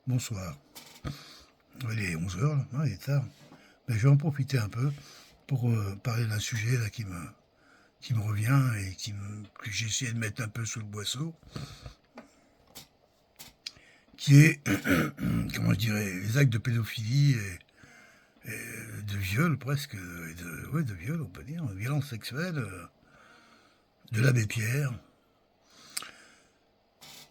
Bonsoir. Il est 11 heures, là, il est tard. Mais je vais en profiter un peu pour parler d'un sujet là, qui me revient et que j'ai essayé de mettre un peu sous le boisseau, qui est, comment je dirais, les actes de pédophilie et de viol presque, ouais, de viol on peut dire, de violence sexuelle de l'abbé Pierre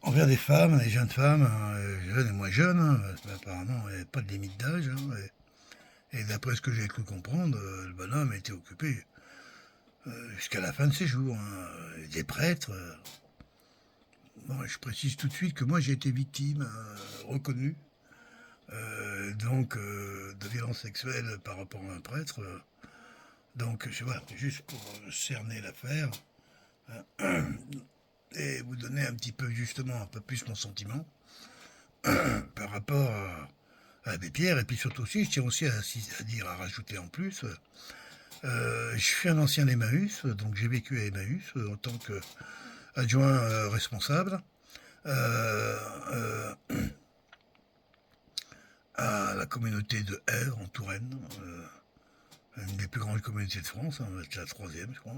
envers des femmes, des jeunes femmes, hein, jeunes et moins jeunes, hein, parce qu'apparemment il n'y avait pas de limite d'âge, hein, et d'après ce que j'ai cru comprendre, le bonhomme était occupé jusqu'à la fin de ses jours. Hein. Des prêtres. Bon, je précise tout de suite que moi j'ai été victime reconnue de violences sexuelles par rapport à un prêtre. Donc voilà, juste pour cerner l'affaire et vous donner un petit peu justement un peu plus mon sentiment par rapport à l'abbé Pierre. Et puis surtout aussi, je tiens aussi à dire, à rajouter en plus, je suis un ancien Emmaüs, donc j'ai vécu à Emmaüs en tant qu'adjoint responsable euh, euh, à la communauté de Èvre en Touraine, une des plus grandes communautés de France, hein, la troisième je crois,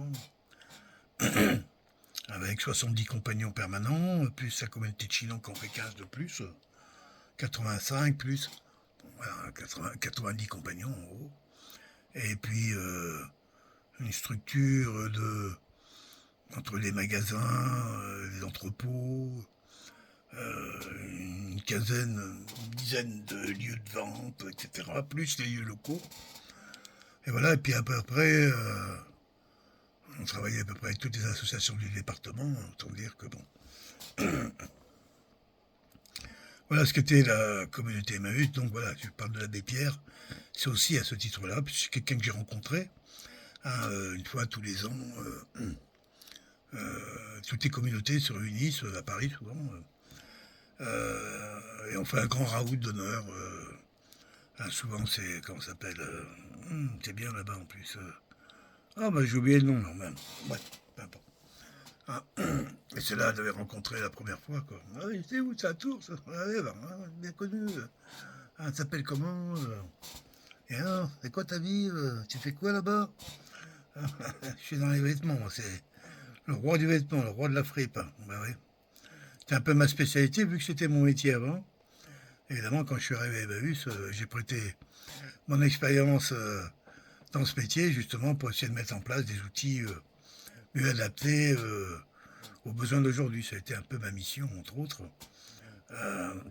avec 70 compagnons permanents, plus la communauté de Chinon qui en fait 15 de plus, 85 plus, voilà, 90 compagnons en gros, et puis une structure entre les magasins, les entrepôts, une dizaine de lieux de vente, etc., plus les lieux locaux. Et voilà, et puis à peu près, on travaillait à peu près avec toutes les associations du département, autant dire que bon. Voilà ce qu'était la communauté Emmaüs, donc voilà, je parle de l'abbé Pierre, c'est aussi à ce titre-là, puis c'est quelqu'un que j'ai rencontré, hein, une fois tous les ans, toutes les communautés se réunissent à Paris souvent, et on fait un grand raout d'honneur. Hein, souvent c'est, comment ça s'appelle, c'est bien là-bas en plus. Ah bah j'ai oublié le nom, non, même. Ouais, peu importe. Ah, et c'est là que j'avais rencontré la première fois, quoi. Ah oui, c'est où, c'est à Tours, ça. Ah oui, bah, ah, bien connu. Ah, ça s'appelle comment Et alors, c'est quoi ta vie tu fais quoi là-bas Je suis dans les vêtements, c'est le roi du vêtement, le roi de la fripe. Bah oui. C'est un peu ma spécialité, vu que c'était mon métier avant. Évidemment, quand je suis arrivé à Emmaüs, j'ai prêté mon expérience dans ce métier, justement, pour essayer de mettre en place des outils mieux adaptés aux besoins d'aujourd'hui. Ça a été un peu ma mission, entre autres,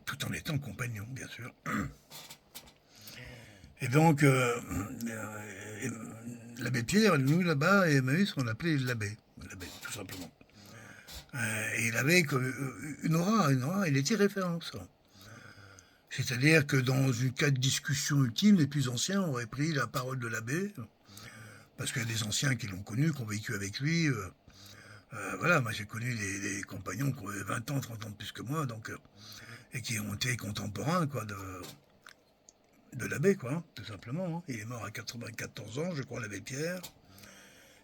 tout en étant compagnon, bien sûr. Et donc, l'abbé Pierre, nous là-bas, à Emmaüs, on l'appelait l'abbé, tout simplement. Et il avait une aura, il était référence. C'est-à-dire que dans une cas de discussion ultime, les plus anciens auraient pris la parole de l'abbé, parce qu'il y a des anciens qui l'ont connu, qui ont vécu avec lui. Voilà, moi j'ai connu des compagnons qui avaient 20 ans, 30 ans de plus que moi, donc, et qui ont été contemporains quoi, de l'abbé, quoi, hein, tout simplement. Hein. Il est mort à 94 ans, je crois, l'abbé Pierre.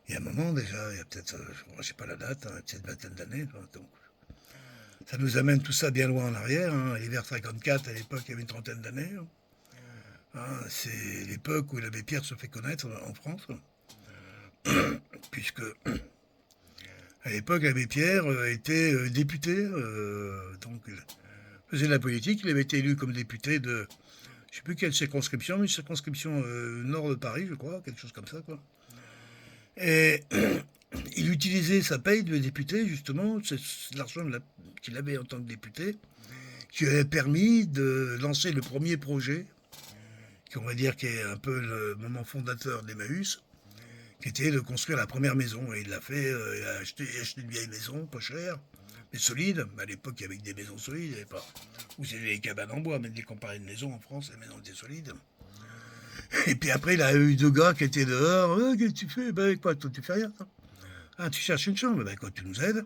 Il y a un moment déjà, il y a peut-être, je sais pas la date, hein, peut-être une vingtaine d'années. Donc, ça nous amène tout ça bien loin en arrière. Hein. L'hiver 54, à l'époque, il y avait une trentaine d'années. Hein. C'est l'époque où l'abbé Pierre se fait connaître en France, puisque à l'époque, l'abbé Pierre était député, donc il faisait de la politique. Il avait été élu comme député de, je sais plus quelle circonscription, mais une circonscription nord de Paris, je crois, quelque chose comme ça, quoi. Et il utilisait sa paye de député, justement, c'est l'argent qu'il avait en tant que député, qui lui avait permis de lancer le premier projet, qui on va dire qui est un peu le moment fondateur d'Emmaüs, qui était de construire la première maison. Et il l'a fait, il a acheté une vieille maison, pas chère, mais solide. À l'époque, il y avait des maisons solides, il n'y avait pas. Ou c'était des cabanes en bois, mais dès qu'on parlait de maison en France, les maisons étaient solides. Et puis après, il a eu deux gars qui étaient dehors. Qu'est-ce que tu fais? Ben quoi, toi, tu fais rien. Ah, tu cherches une chambre? Ben quoi, tu nous aides.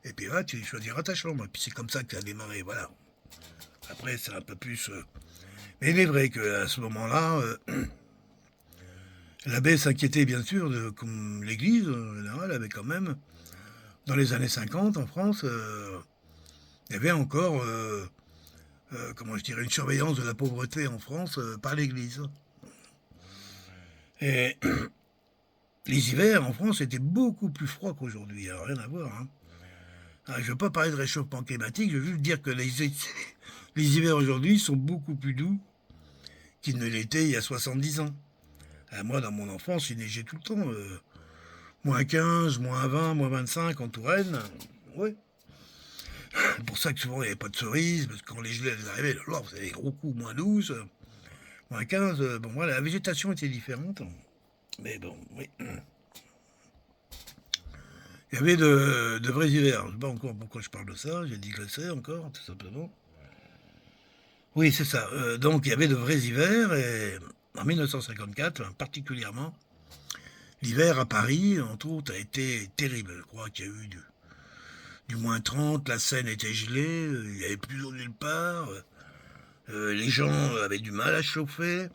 Et puis là, tu choisiras ta chambre. Et puis c'est comme ça que tu as démarré, voilà. Après, c'est un peu plus. Mais il est vrai qu'à ce moment-là, l'abbé s'inquiétait bien sûr de comme l'Église en général avait quand même, dans les années 50 en France, il y avait encore comment je dirais, une surveillance de la pauvreté en France par l'Église. Et les hivers en France étaient beaucoup plus froids qu'aujourd'hui, hein, rien à voir. Hein. Ah, je ne veux pas parler de réchauffement climatique, je veux juste dire que les hivers aujourd'hui sont beaucoup plus doux qu'ils ne l'étaient il y a 70 ans. Moi, dans mon enfance, il neigeait tout le temps. Moins 15, moins 20, moins 25 en Touraine. Ouais. C'est pour ça que souvent il n'y avait pas de cerises, parce que quand les gelées arrivaient, là, vous avez des gros coups, moins 12, moins 15. Bon, voilà, la végétation était différente. Mais bon, oui. Il y avait de vrais hivers. Je ne sais pas encore pourquoi je parle de ça. J'ai digressé encore, tout simplement. Oui, c'est ça. Donc, il y avait de vrais hivers. Et en 1954, particulièrement, l'hiver à Paris, entre autres, a été terrible. Je crois qu'il y a eu du moins 30. La Seine était gelée. Il n'y avait plus d'eau nulle part. Les gens avaient du mal à chauffer.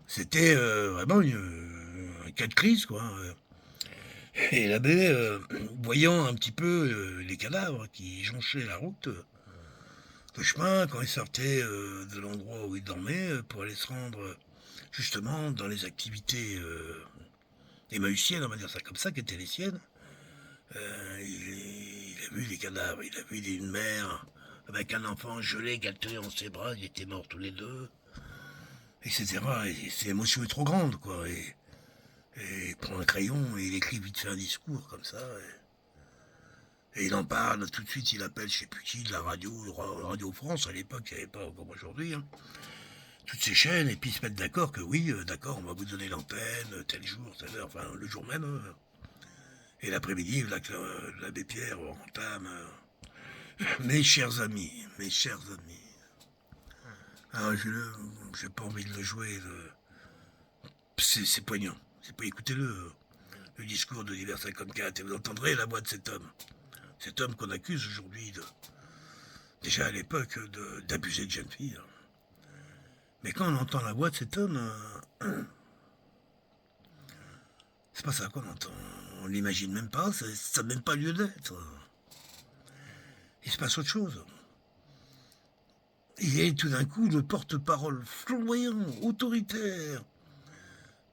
C'était vraiment un cas de crise, quoi. Et l'abbé, voyant un petit peu les cadavres qui jonchaient la route, le chemin, quand il sortait de l'endroit où il dormait, pour aller se rendre justement dans les activités émaüsiennes, on va dire ça comme ça, qui étaient les siennes, il a vu les cadavres, il a vu une mère avec un enfant gelé qu'elle tenait dans ses bras, ils étaient morts tous les deux, etc. Et c'est l'émotion est trop grande, quoi. Et il prend un crayon et il écrit vite fait un discours comme ça. Et il en parle, tout de suite il appelle je sais plus qui, de la radio, Radio France, à l'époque il n'y avait pas comme aujourd'hui, hein, toutes ces chaînes, et puis ils se mettent d'accord que oui, d'accord, on va vous donner l'antenne, tel jour, telle heure, enfin le jour même. Et l'après-midi, là que l'abbé Pierre entame mes chers amis, mes chers amis. Alors j'ai pas envie de le jouer, c'est poignant. C'est pas écoutez-le, le discours de l'hiver 54, et vous entendrez la voix de cet homme. Cet homme qu'on accuse aujourd'hui déjà à l'époque d'abuser de jeunes filles. Mais quand on entend la voix de cet homme, c'est pas ça qu'on entend. On l'imagine même pas, ça n'a même pas lieu d'être. Il se passe autre chose. Il est tout d'un coup le porte-parole flamboyant, autoritaire,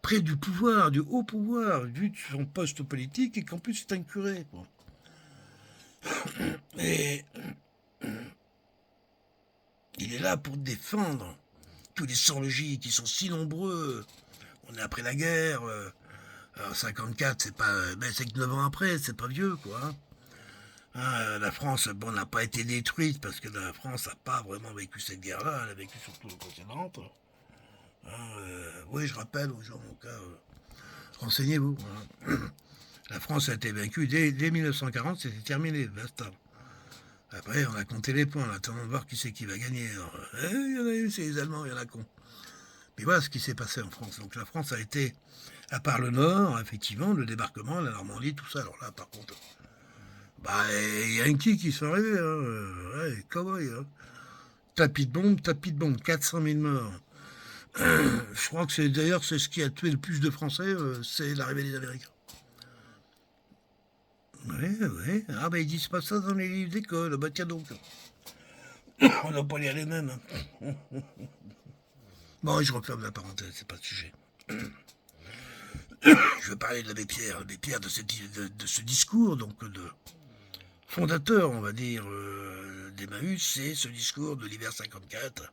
près du pouvoir, du haut pouvoir, vu de son poste politique, et qu'en plus c'est un curé. Quoi. Et il est là pour défendre tous les sans-logis qui sont si nombreux. On est après la guerre. Alors 54, c'est pas, mais c'est que 9 ans après, c'est pas vieux, quoi. La France, bon, n'a pas été détruite parce que la France n'a pas vraiment vécu cette guerre-là. Elle a vécu surtout les précédentes. Oui, je rappelle aux gens, au cas, renseignez-vous. Hein. La France a été vaincue dès 1940, c'était terminé, basta. Après, on a compté les points, en attendant de voir qui c'est qui va gagner. Il y en a eu, c'est les Allemands, il y en a con. Mais voilà ce qui s'est passé en France. Donc la France a été, à part le Nord, effectivement, le débarquement, la Normandie, tout ça. Alors là, par contre, bah, il y a qui sont arrivés, ouais, cowboys, hein. Tapis de bombe, 400 000 morts. Je crois que d'ailleurs, c'est ce qui a tué le plus de Français, c'est l'arrivée des Américains. Oui. Ah, bah, ils disent pas ça dans les livres d'école. Bah, tiens donc. On n'a pas lire les mêmes. Hein. Bon, je referme la parenthèse, c'est pas le sujet. Je veux parler de l'abbé Pierre. L'abbé Pierre, de ce discours, donc, de fondateur, on va dire, d'Emmaüs, c'est ce discours de l'hiver 54,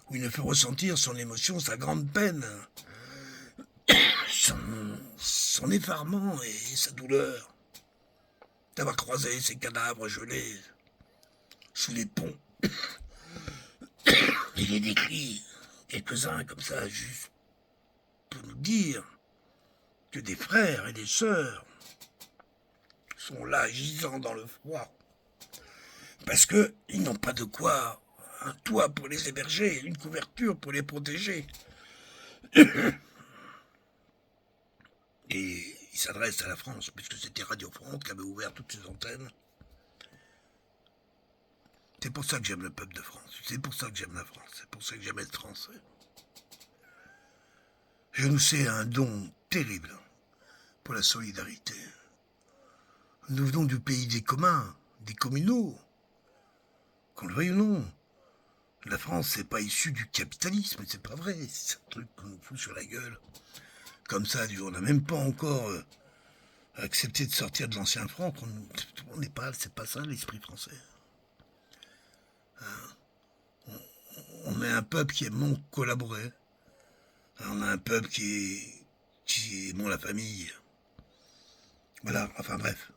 où il nous fait ressentir son émotion, sa grande peine, son effarement et sa douleur d'avoir croisé ces cadavres gelés sous les ponts. Il les décrit, quelques-uns comme ça, juste pour nous dire que des frères et des sœurs sont là, gisant dans le froid, parce qu'ils n'ont pas de quoi, un toit pour les héberger, une couverture pour les protéger. Et il s'adresse à la France, puisque c'était Radio France qui avait ouvert toutes ses antennes. C'est pour ça que j'aime le peuple de France, c'est pour ça que j'aime la France, c'est pour ça que j'aime être français. Je nous sais un don terrible pour la solidarité. Nous venons du pays des communs, des communaux, qu'on le veuille ou non. La France, c'est pas issu du capitalisme, c'est pas vrai. C'est un truc qu'on nous fout sur la gueule. Comme ça, on n'a même pas encore accepté de sortir de l'ancien franc. On n'est pas, c'est pas ça l'esprit français. On est un peuple qui aime collaborer. On a un peuple qui aime la famille. Voilà, enfin bref.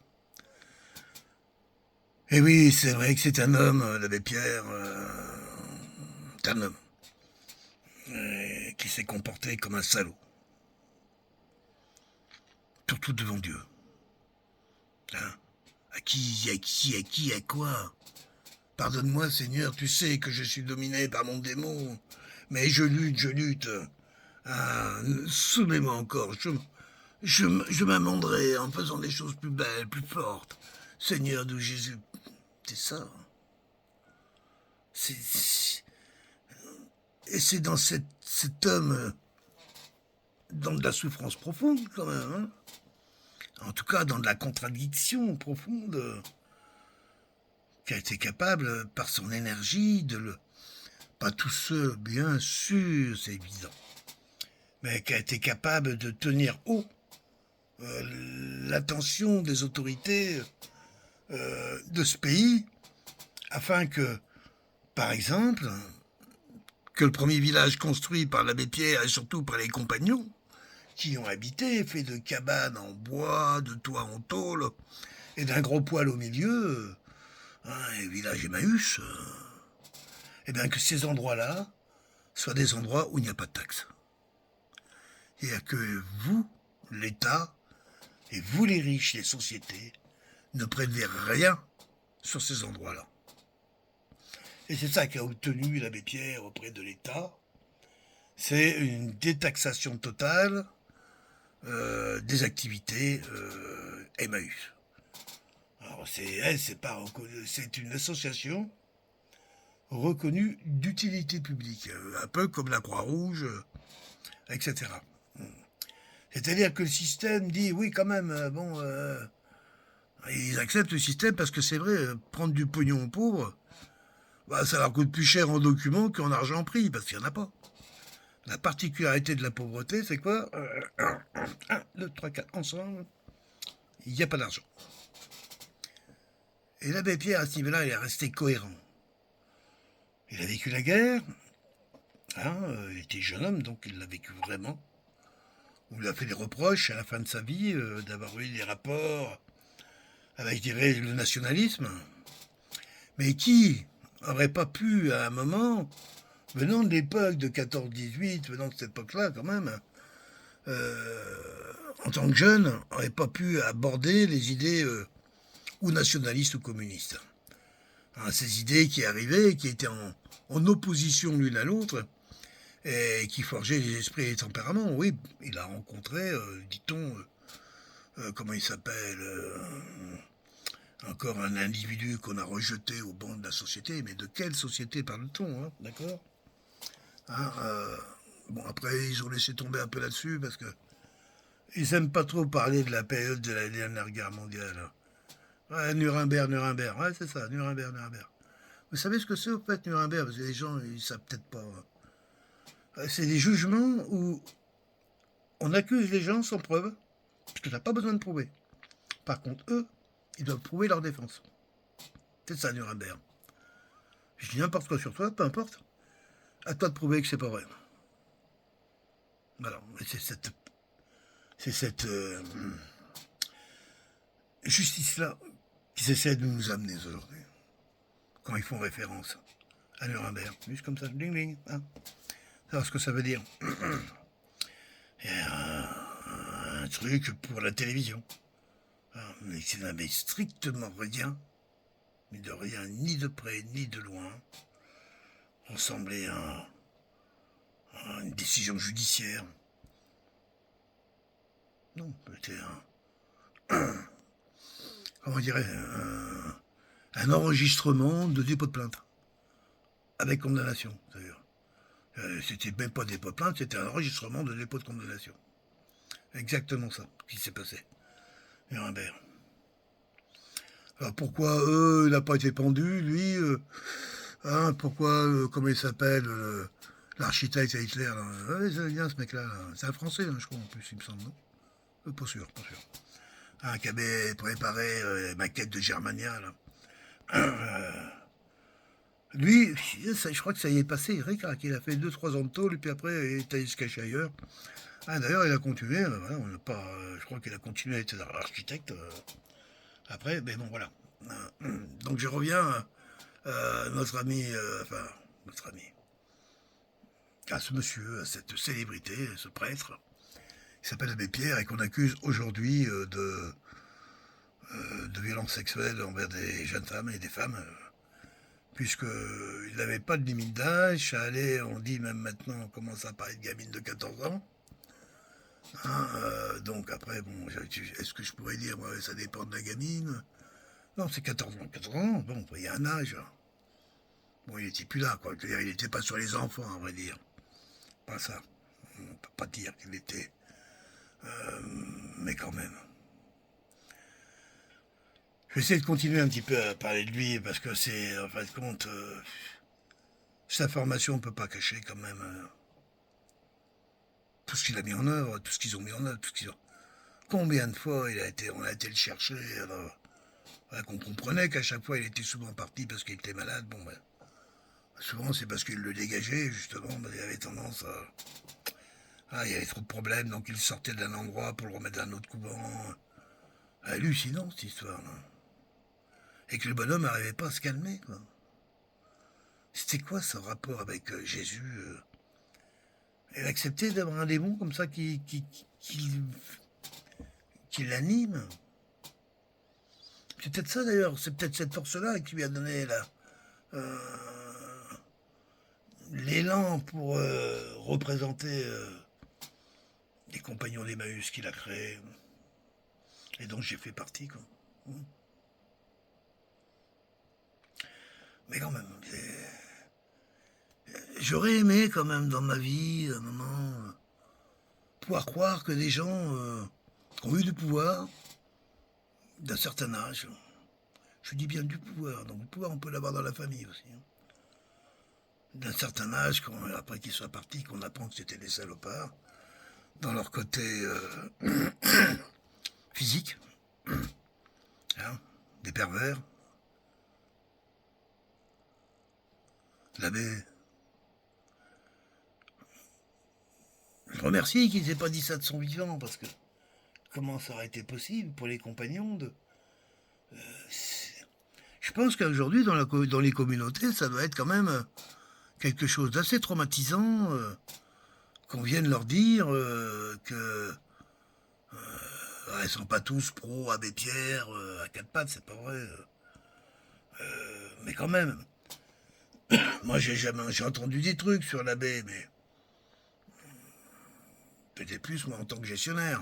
Et oui, c'est vrai que c'est un homme, l'abbé Pierre. C'est un homme qui s'est comporté comme un salaud. Surtout devant Dieu. Hein? À quoi? Pardonne-moi, Seigneur, tu sais que je suis dominé par mon démon. Mais je lutte. Ah, soumets-moi encore. Je m'amenderai en faisant des choses plus belles, plus fortes. Seigneur de Jésus. C'est ça. Et c'est dans cet homme, dans de la souffrance profonde quand même, hein, en tout cas dans de la contradiction profonde, qui a été capable, par son énergie, pas tout seul, bien sûr, c'est évident, mais qui a été capable de tenir haut l'attention des autorités de ce pays, afin que, par exemple, que le premier village construit par l'abbé Pierre et surtout par les compagnons, qui y ont habité, fait de cabanes en bois, de toits en tôle, et d'un gros poêle au milieu, et village Emmaüs, et bien que ces endroits-là soient des endroits où il n'y a pas de taxes. Et que vous, l'État, et vous les riches, les sociétés, ne prélevez rien sur ces endroits-là. Et c'est ça qu'a obtenu l'abbé Pierre auprès de l'État, c'est une détaxation totale des activités Emmaüs. Alors c'est une association reconnue d'utilité publique, un peu comme la Croix-Rouge, etc. C'est-à-dire que le système dit oui quand même, ils acceptent le système parce que c'est vrai, prendre du pognon aux pauvres, bah, ça leur coûte plus cher en documents qu'en argent pris, parce qu'il n'y en a pas. La particularité de la pauvreté, c'est quoi 1, 2, 3, 4, ensemble, il n'y a pas d'argent. Et l'abbé Pierre, à ce niveau-là, il est resté cohérent. Il a vécu la guerre, il était jeune homme, donc il l'a vécu vraiment. On lui a fait des reproches à la fin de sa vie d'avoir eu des rapports avec, je dirais, le nationalisme. Mais qui n'aurait pas pu, à un moment, venant de l'époque de 14-18, venant de cette époque-là quand même, en tant que jeune, n'aurait pas pu aborder les idées ou nationalistes ou communistes. Ces idées qui arrivaient, qui étaient en opposition l'une à l'autre, et qui forgeaient les esprits et les tempéraments. Oui, il a rencontré, dit-on, comment il s'appelle, encore un individu qu'on a rejeté au banc de la société. Mais de quelle société parle-t-on, hein, d'accord Bon, après, ils ont laissé tomber un peu là-dessus, parce que ils n'aiment pas trop parler de la période de la dernière guerre mondiale. Ouais, Nuremberg, ouais, c'est ça, Nuremberg. Vous savez ce que c'est, au fait, Nuremberg? Parce que les gens, ils savent peut-être pas. C'est des jugements où on accuse les gens sans preuve, parce que t'as pas besoin de prouver. Par contre, eux, ils doivent prouver leur défense. C'est ça, Nuremberg. Je dis n'importe quoi sur toi, peu importe. À toi de prouver que c'est pas vrai. Voilà, c'est cette justice-là qui essaie de nous amener aujourd'hui, quand ils font référence à Nuremberg. Juste comme ça, ding ding. Hein. Alors ce que ça veut dire. Il y a un truc pour la télévision. Mais ça n'avait strictement rien, mais de rien, ni de près, ni de loin, ressemblait à une décision judiciaire. Non, c'était comment dirais un enregistrement de dépôt de plainte. Avec condamnation, d'ailleurs. C'était même pas dépôt de plainte, c'était un enregistrement de dépôt de condamnation. Exactement ça qui s'est passé. Nuremberg. Alors pourquoi il n'a pas été pendu, lui Hein, pourquoi, comment il s'appelle, l'architecte à Hitler, là. Ouais, c'est bien ce mec-là, là. C'est un Français, hein, je crois, en plus, il me semble, non? Pas sûr, pas sûr. Un qui avait préparé les maquettes de Germania, là. Lui, je crois que ça y est passé, Eric, hein, qu'il a fait 2 3 ans de tôle, et puis après, il est allé se cacher ailleurs. Ah, d'ailleurs, il a continué, voilà, on n'a pas, je crois qu'il a continué à être architecte après, mais bon, voilà. Donc je reviens à notre ami, enfin, notre ami, à ce monsieur, à cette célébrité, ce prêtre, qui s'appelle Abbé Pierre et qu'on accuse aujourd'hui de violences sexuelles envers des jeunes femmes et des femmes, puisqu'il n'avait pas de limite d'âge, ça allait, on dit même maintenant, on commence à parler de gamine de 14 ans. Hein, donc après, bon, est-ce que je pourrais dire, ouais, ça dépend de la gamine? Non, c'est 14 ans. 14 ans, bon, il y a un âge. Bon, il n'était plus là, quoi. C'est-à-dire, il n'était pas sur les enfants, à vrai dire. Pas ça. On ne peut pas dire qu'il était. Mais quand même. Je vais essayer de continuer un petit peu à parler de lui, parce que c'est, en fin de compte, sa formation, on ne peut pas cacher quand même tout ce qu'il a mis en œuvre, tout ce qu'ils ont mis en œuvre, tout ce qu'ils ont... Combien de fois on a été le chercher, alors, voilà, qu'on comprenait qu'à chaque fois il était souvent parti parce qu'il était malade, bon ben, souvent c'est parce qu'il le dégageait, justement, ben, il avait tendance à... Ah, il y avait trop de problèmes, donc il sortait d'un endroit pour le remettre dans un autre couvent. Hallucinant cette histoire, là. Et que le bonhomme n'arrivait pas à se calmer, quoi. C'était quoi ce rapport avec Jésus Elle acceptait d'avoir un démon comme ça qui l'anime. C'est peut-être ça d'ailleurs, c'est peut-être cette force-là qui lui a donné euh, l'élan pour représenter les compagnons d'Emmaüs qu'il a créés et dont j'ai fait partie, quoi. Mais quand même, j'aurais aimé quand même dans ma vie, à un moment, pouvoir croire que des gens ont eu du pouvoir d'un certain âge. Je dis bien du pouvoir, donc le pouvoir on peut l'avoir dans la famille aussi. Hein. D'un certain âge, après qu'ils soient partis, qu'on apprend que c'était des salopards, dans leur côté physique, hein, des pervers. L'abbé, je remercie qu'ils n'aient pas dit ça de son vivant, parce que comment ça aurait été possible pour les compagnons de... Je pense qu'aujourd'hui, dans les communautés, ça doit être quand même quelque chose d'assez traumatisant qu'on vienne leur dire que ils sont pas tous pro Abbé Pierre à quatre pattes, c'est pas vrai. Mais quand même, moi j'ai entendu des trucs sur l'abbé, mais peut-être plus moi en tant que gestionnaire.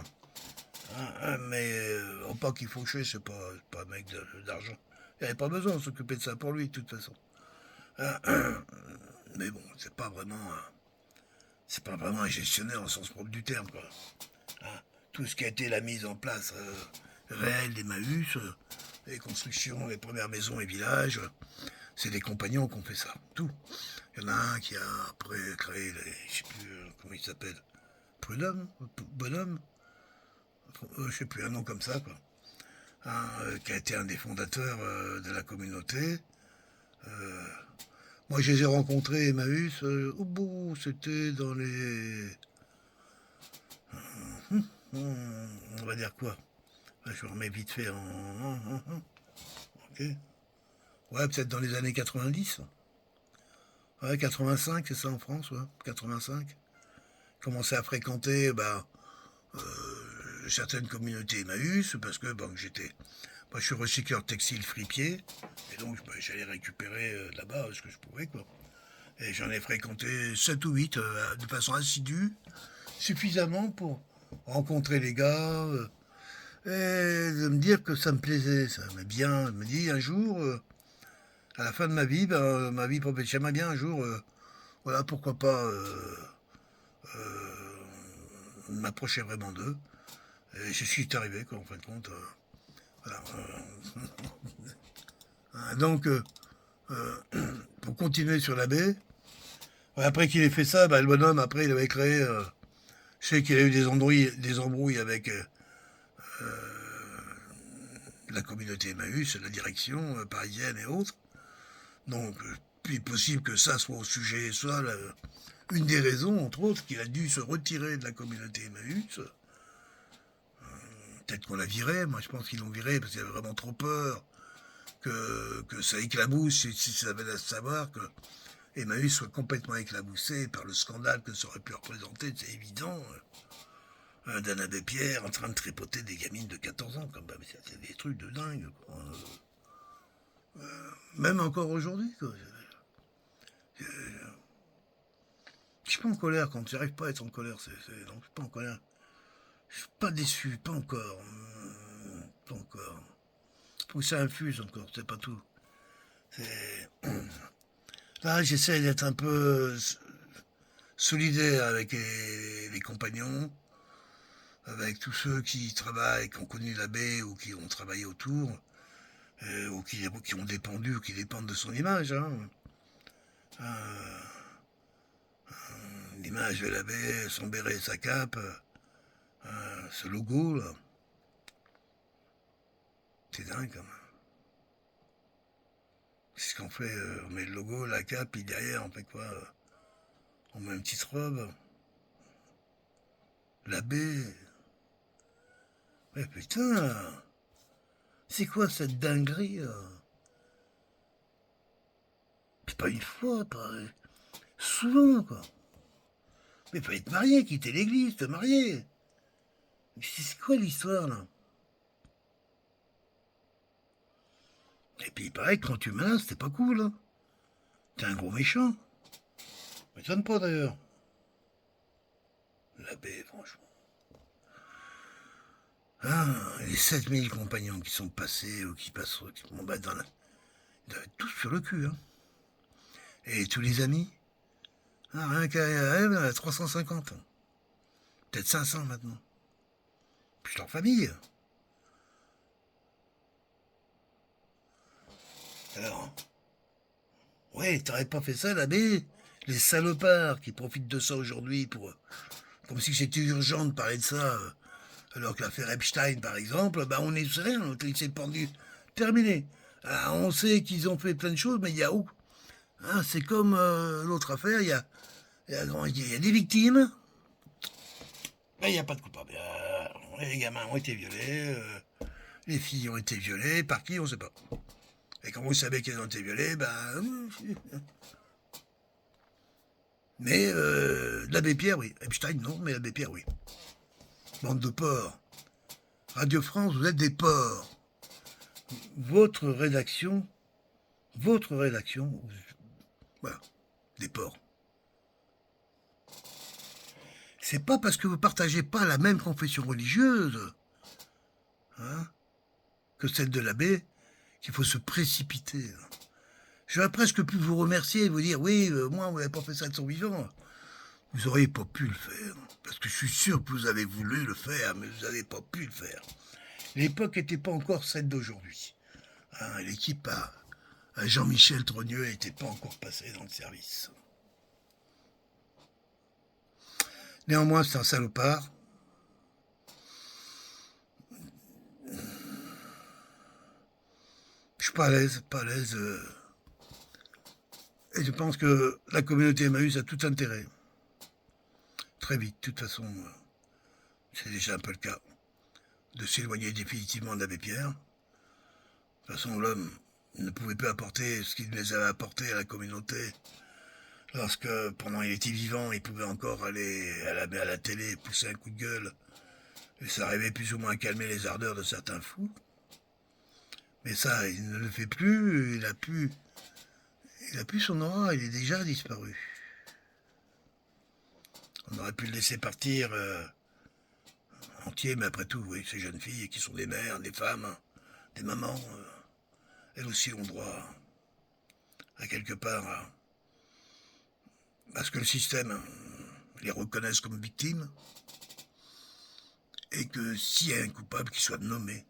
Mais pas qu'il faut que c'est pas un mec d'argent. Il n'y avait pas besoin de s'occuper de ça pour lui de toute façon. Mais bon, c'est pas vraiment un gestionnaire au sens propre du terme, quoi. Hein, tout ce qui a été la mise en place réelle d'Emmaüs, les constructions, les premières maisons et villages, c'est des compagnons qui ont fait ça, tout. Il y en a un qui a après créé je sais plus comment il s'appelle, Prudhomme, Bonhomme, je sais plus, un nom comme ça, quoi. Hein, qui a été un des fondateurs de la communauté. Euh, Moi, je les ai rencontrés, Emmaüs, au bout, c'était dans les... On va dire quoi? Je remets vite fait en... Ok. Ouais, peut-être dans les années 90. Ouais, 85, c'est ça en France, ouais. 85. Commencé à fréquenter certaines communautés Emmaüs, parce que bon, moi, je suis recycleur textile fripier, et donc j'allais récupérer là-bas ce que je pouvais, quoi. Et j'en ai fréquenté 7 ou 8 de façon assidue, suffisamment pour rencontrer les gars et de me dire que ça me plaisait, ça m'est bien. Je me dis un jour, à la fin de ma vie, ma vie professionnelle, j'aimerais bien un jour, voilà, pourquoi pas m'approcher vraiment d'eux. Et je suis arrivé, quoi, en fin de compte. Voilà, donc, euh, pour continuer sur la baie. Ouais, après qu'il ait fait ça, bah, le bonhomme, après, il avait créé... je sais qu'il a eu des embrouilles avec la communauté Emmaüs, la direction parisienne et autres. Donc, il est possible que ça soit au sujet, soit une des raisons, entre autres, qu'il a dû se retirer de la communauté Emmaüs. Peut-être qu'on l'a viré, moi je pense qu'ils l'ont viré parce qu'il avait vraiment trop peur que ça éclabousse, si ça avait à savoir que Emmaüs soit complètement éclaboussé par le scandale que ça aurait pu représenter, c'est évident, d'un abbé Pierre en train de tripoter des gamines de 14 ans, comme, bah, c'est des trucs de dingue, quoi. Même encore aujourd'hui, quoi. Je suis pas en colère quand j'arrive pas à être en colère, non, je suis pas en colère. Je suis pas déçu, pas encore. Pas encore. Faut que ça infuse encore, c'est pas tout. C'est... Là, j'essaie d'être un peu solidaire avec les compagnons, avec tous ceux qui travaillent, qui ont connu l'abbé ou qui ont travaillé autour, ou qui ont dépendu ou qui dépendent de son image. Hein. Euh, L'image de l'abbé, son béret et sa cape, ce logo, là, c'est dingue quand même. C'est ce qu'on fait, on met le logo, la cape, puis derrière, on fait quoi on met une petite robe. L'abbé. Mais putain, c'est quoi cette dinguerie c'est pas une fois, pas souvent, quoi. Mais faut être marié, quitter l'église, te marier. C'est quoi l'histoire, là? Et puis il paraît que quand tu menaces, c'est pas cool, hein. T'es un gros méchant. M'étonne pas, d'ailleurs. L'abbé, franchement. Ah, les 7000 compagnons qui sont passés ou qui passeront, qui vont battre dans la... Ils doivent être tous sur le cul, hein. Et tous les amis? Ah, rien qu'à elle, 350. Peut-être 500 maintenant. Puis leur famille. Alors, ouais, t'aurais pas fait ça, l'abbé? Les salopards qui profitent de ça aujourd'hui pour... Comme si c'était urgent de parler de ça, alors que l'affaire Epstein, par exemple, bah on est rien, il s'est pendu. Terminé. Alors, on sait qu'ils ont fait plein de choses, mais il y a où hein, c'est comme l'autre affaire, il y a des victimes, mais il n'y a pas de coupable. Les gamins ont été violés, les filles ont été violées, par qui, on ne sait pas. Et quand vous savez qu'elles ont été violées, ben... Mais l'abbé Pierre, oui. Epstein, non, mais l'abbé Pierre, oui. Bande de porcs. Radio France, vous êtes des porcs. Votre rédaction, voilà, des porcs. C'est pas parce que vous partagez pas la même confession religieuse hein, que celle de l'abbé qu'il faut se précipiter. J'aurais presque pu vous remercier et vous dire oui, moi, vous n'avez pas fait ça de son vivant. Vous n'auriez pas pu le faire. Parce que je suis sûr que vous avez voulu le faire, mais vous n'avez pas pu le faire. L'époque n'était pas encore celle d'aujourd'hui. Hein, l'équipe à Jean-Michel Trogneux n'était pas encore passée dans le service. Néanmoins, c'est un salopard. Je suis pas à l'aise, pas à l'aise. Et je pense que la communauté Emmaüs a tout intérêt. Très vite, de toute façon, c'est déjà un peu le cas, de s'éloigner définitivement d'Abbé Pierre. De toute façon, l'homme ne pouvait plus apporter ce qu'il les avait apporté à la communauté. Lorsque, pendant qu'il était vivant, il pouvait encore aller à la télé, pousser un coup de gueule, et ça arrivait plus ou moins à calmer les ardeurs de certains fous. Mais ça, il ne le fait plus, il a plus son aura, il est déjà disparu. On aurait pu le laisser partir entier, mais après tout, oui, ces jeunes filles qui sont des mères, des femmes, des mamans, elles aussi ont droit à quelque part à ce que le système les reconnaisse comme victimes et que s'il y a un coupable qui soit nommé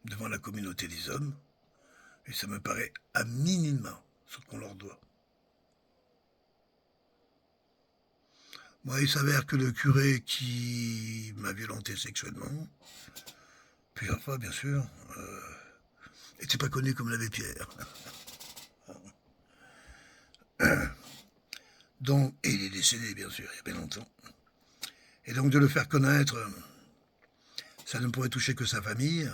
devant la communauté des hommes, Et ça me paraît à minima ce qu'on leur doit. Moi, il s'avère que le curé qui m'a violenté sexuellement, plusieurs fois bien sûr, n'était pas connu comme l'abbé Pierre. Donc, et il est décédé bien sûr, il y a bien longtemps. Et donc de le faire connaître, ça ne pourrait toucher que sa famille.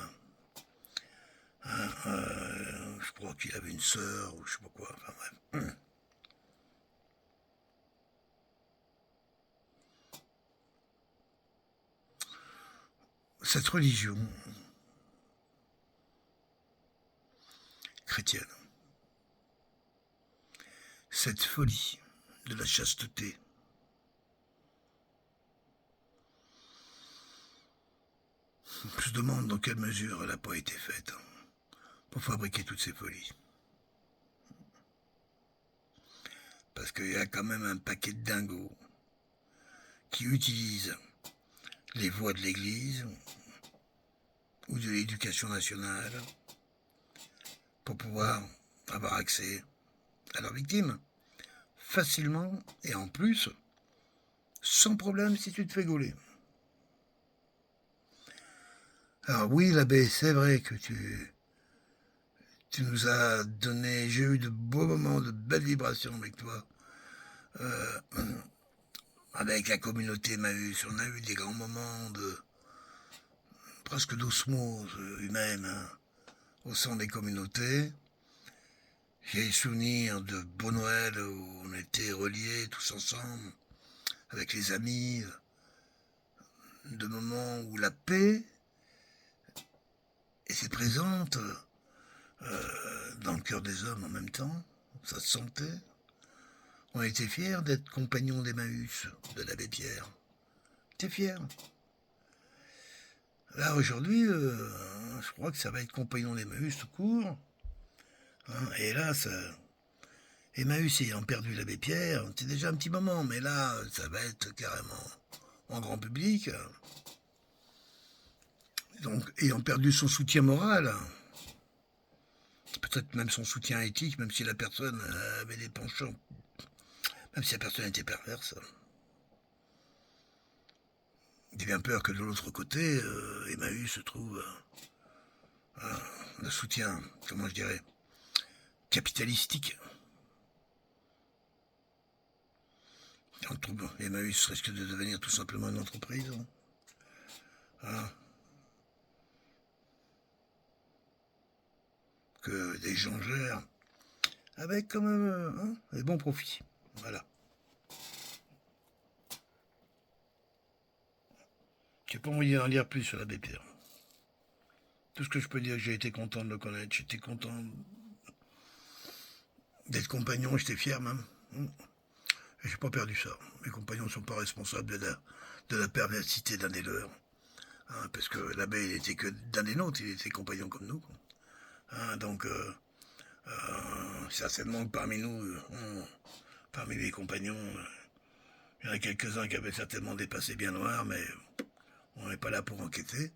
Je crois qu'il avait une sœur ou je sais pas quoi, enfin bref. Cette religion chrétienne, cette folie de la chasteté, je me demande dans quelle mesure elle n'a pas été faite pour fabriquer toutes ces folies. Parce qu'il y a quand même un paquet de dingos qui utilisent les voies de l'Église ou de l'éducation nationale pour pouvoir avoir accès à leurs victimes facilement et en plus sans problème si tu te fais gauler. Alors oui, l'abbé, c'est vrai que tu nous as donné, j'ai eu de beaux moments, de belles vibrations avec toi. Avec la communauté Emmaüs, on a eu des grands moments de presque d'osmose humaine au sein des communautés. J'ai souvenir de beaux Noëls où on était reliés tous ensemble, avec les amis, de moments où la paix était présente dans le cœur des hommes en même temps, ça se sentait. On était fiers d'être compagnons d'Emmaüs, de l'abbé Pierre. T'es fier. Là, aujourd'hui, je crois que ça va être compagnon d'Emmaüs tout court. Et là, Emmaüs ayant perdu l'abbé Pierre, c'est déjà un petit moment, mais là, ça va être carrément en grand public. Donc, ayant perdu son soutien moral, peut-être même son soutien éthique, même si la personne avait des penchants, même si la personne était perverse. J'ai bien peur que de l'autre côté, Emmaüs se trouve le soutien, comment je dirais, capitalistique. On trouve Emmaüs risque de devenir tout simplement une entreprise. Que des gens gèrent avec quand même des bons profits. Voilà. J'ai pas envie d'en lire plus sur l'abbé Pierre. Tout ce que je peux dire, j'ai été content de le connaître, j'étais content d'être compagnon, j'étais fier même. Et j'ai pas perdu ça. Mes compagnons ne sont pas responsables de la perversité d'un des leurs. Parce que l'abbé, il était que d'un des nôtres, il était compagnon comme nous. Donc, certainement que parmi nous, parmi les compagnons, il y en a quelques-uns qui avaient certainement des passés bien noirs, mais on n'est pas là pour enquêter.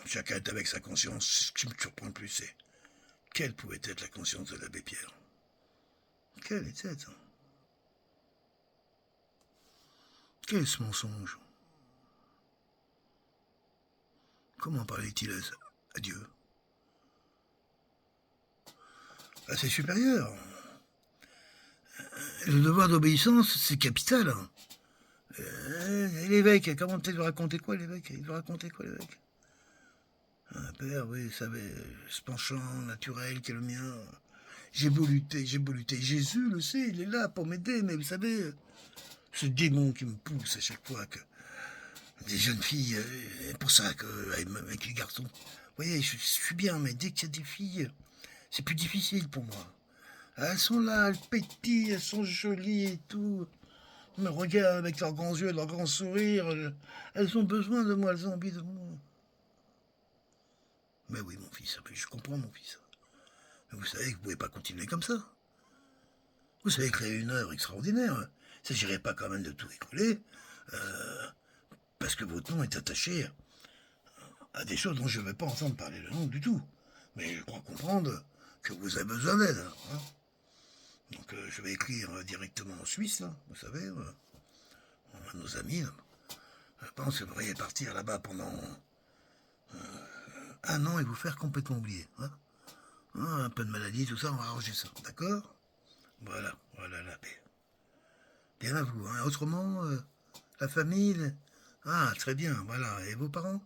Chacun est avec sa conscience. Ce qui me surprend le plus, c'est quelle pouvait être la conscience de l'abbé Pierre. Quelle était-ce? Quel est ce mensonge? Comment parlait-il à Dieu? À ses supérieurs. Le devoir d'obéissance, c'est capital. L'évêque, comment il lui racontait quoi, l'évêque? Il lui racontait quoi, l'évêque? Un père, oui, vous savez, ce penchant naturel qui est le mien. J'ai beau lutter, j'ai beau lutter. Jésus le sait, il est là pour m'aider, mais vous savez, ce démon qui me pousse à chaque fois que des jeunes filles, pour ça avec les garçons. Vous voyez, je suis bien, mais dès qu'il y a des filles, c'est plus difficile pour moi. Elles sont là, elles pétillent, elles sont jolies et tout. Elles me regardent avec leurs grands yeux, leurs grands sourires. Elles ont besoin de moi, elles ont envie de moi. Mais oui, mon fils, je comprends, mon fils. Mais vous savez que vous ne pouvez pas continuer comme ça. Vous savez créer une œuvre extraordinaire. Il ne s'agirait pas quand même de tout écrouler, parce que votre nom est attaché à des choses dont je ne vais pas entendre parler le nom du tout. mais je crois comprendre que vous avez besoin d'aide. Hein. Donc je vais écrire directement en Suisse, là, vous savez, à nos amis. Là. Je pense que vous devriez partir là-bas pendant 1 an et vous faire complètement oublier. Hein. Hein, un peu de maladie, tout ça, on va arranger ça. D'accord? Voilà, voilà la paix. Bien à vous. Hein. Autrement, la famille... Ah, très bien, voilà. Et vos parents?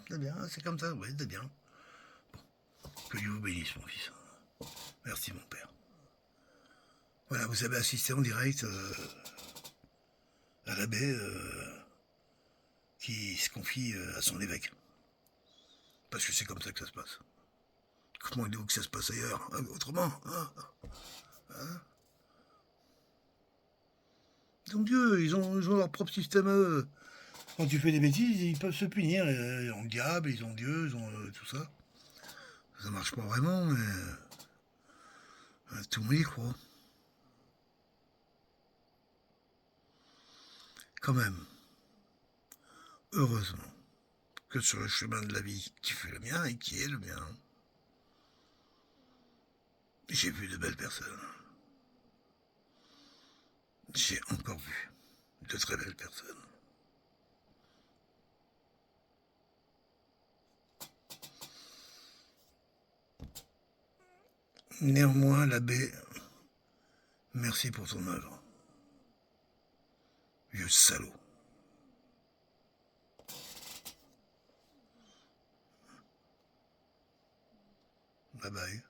Très bien, c'est comme ça, oui, c'est bien. Que Dieu vous bénisse, mon fils. Merci, mon père. Voilà, vous avez assisté en direct à l'abbé qui se confie à son évêque. Parce que c'est comme ça que ça se passe. Comment il dit que ça se passe ailleurs, hein, autrement, hein. Donc Dieu, ils ont leur propre système à eux. Quand tu fais des bêtises, ils peuvent se punir. Ils ont le diable, ils ont Dieu, ils ont tout ça. Ça marche pas vraiment, mais tout le monde y croit. Quand même, heureusement, que sur le chemin de la vie qui fait le mien et qui est le mien, j'ai vu de belles personnes. J'ai encore vu de très belles personnes. Néanmoins, l'abbé, merci pour ton œuvre. Vieux salaud. Bye bye.